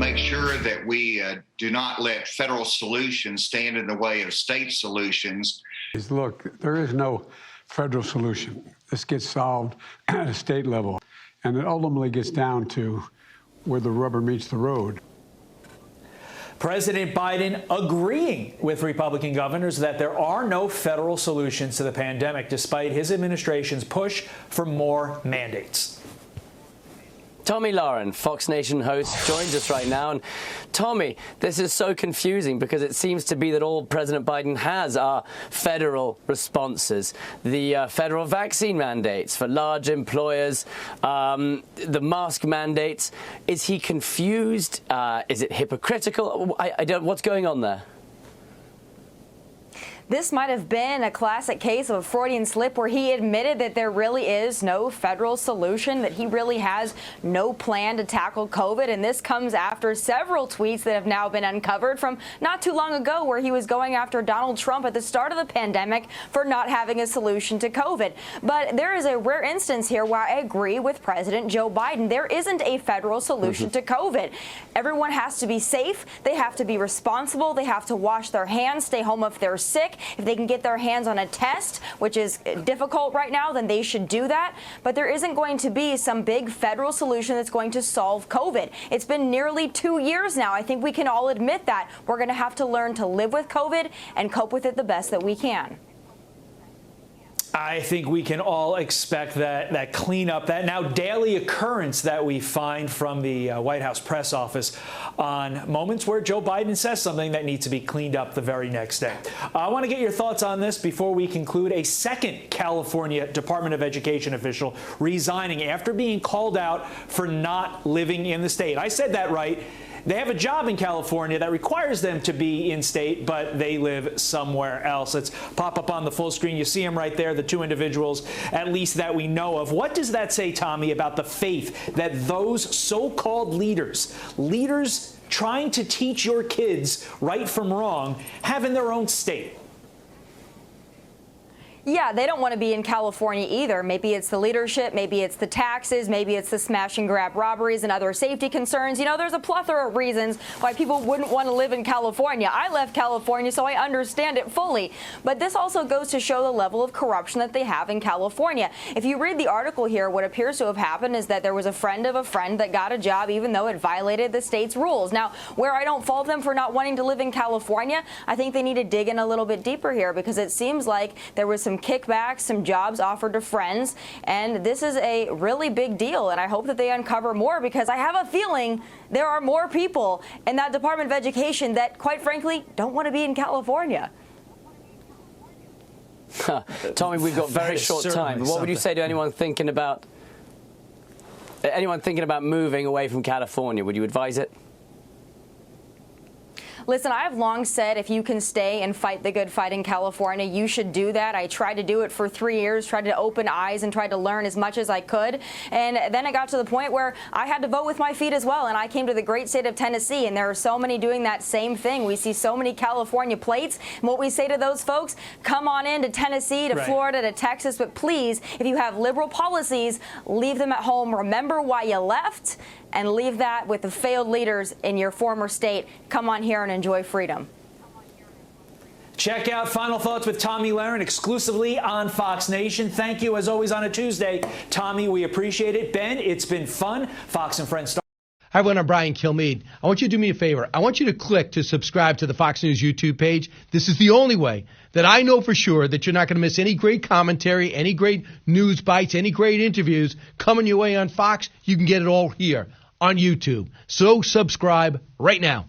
make sure that we do not let federal solutions stand in the way of state solutions. Look, there is no federal solution. This gets solved at a state level, and it ultimately gets down to where the rubber meets the road. President Biden agreeing with Republican governors that there are no federal solutions to the pandemic, despite his administration's push for more mandates. Tomi Lahren, Fox Nation host, joins us right now. And Tomi, this is so confusing because it seems to be that all President Biden has are federal responses. The federal vaccine mandates for large employers, the mask mandates. Is he confused? Is it hypocritical? I don't. What's going on there? This might have been a classic case of a Freudian slip where he admitted that there really is no federal solution, that he really has no plan to tackle COVID. And this comes after several tweets that have now been uncovered from not too long ago where he was going after Donald Trump at the start of the pandemic for not having a solution to COVID. But there is a rare instance here where I agree with President Joe Biden. There isn't a federal solution to COVID. Everyone has to be safe. They have to be responsible. They have to wash their hands, stay home if they're sick. If they can get their hands on a test, which is difficult right now, then they should do that. But there isn't going to be some big federal solution that's going to solve COVID. It's been nearly 2 years now. I think we can all admit that. We're going to have to learn to live with COVID and cope with it the best that we can. I think we can all expect that cleanup, that now daily occurrence that we find from the White House press office on moments where Joe Biden says something that needs to be cleaned up the very next day. I want to get your thoughts on this before we conclude. A second California Department of Education official resigning after being called out for not living in the state. I said that right. They have a job in California that requires them to be in state, but they live somewhere else. Let's pop up on the full screen. You see them right there, the two individuals, at least that we know of. What does that say, Tomi, about the faith that those so-called leaders trying to teach your kids right from wrong, have in their own state? Yeah, they don't want to be in California either. Maybe it's the leadership, maybe it's the taxes, maybe it's the smash and grab robberies and other safety concerns. You know, there's a plethora of reasons why people wouldn't want to live in California. I left California, so I understand it fully. But this also goes to show the level of corruption that they have in California. If you read the article here, what appears to have happened is that there was a friend of a friend that got a job even though it violated the state's rules. Now, where I don't fault them for not wanting to live in California, I think they need to dig in a little bit deeper here because it seems like there was some kickbacks, some jobs offered to friends, and this is a really big deal, and I hope that they uncover more because I have a feeling there are more people in that Department of Education that, quite frankly, don't want to be in California. Tomi, we've got very short time. What would you say to anyone thinking about moving away from California? Would you advise it? Listen, I have long said if you can stay and fight the good fight in California, you should do that. I tried to do it for 3 years, tried to open eyes and tried to learn as much as I could. And then I got to the point where I had to vote with my feet as well. And I came to the great state of Tennessee, and there are so many doing that same thing. We see so many California plates. And what we say to those folks, come on in to Tennessee, to Florida, to Texas. But please, if you have liberal policies, leave them at home. Remember why you left and leave that with the failed leaders in your former state. Come on here and enjoy freedom. Check out Final Thoughts with Tomi Lahren exclusively on Fox Nation. Thank you, as always, on a Tuesday. Tomi, we appreciate it. Ben, it's been fun. Fox and Friends. Hi, everyone. I'm Brian Kilmeade. I want you to do me a favor. I want you to click to subscribe to the Fox News YouTube page. This is the only way that I know for sure that you're not going to miss any great commentary, any great news bites, any great interviews coming your way on Fox. You can get it all here on YouTube. So subscribe right now.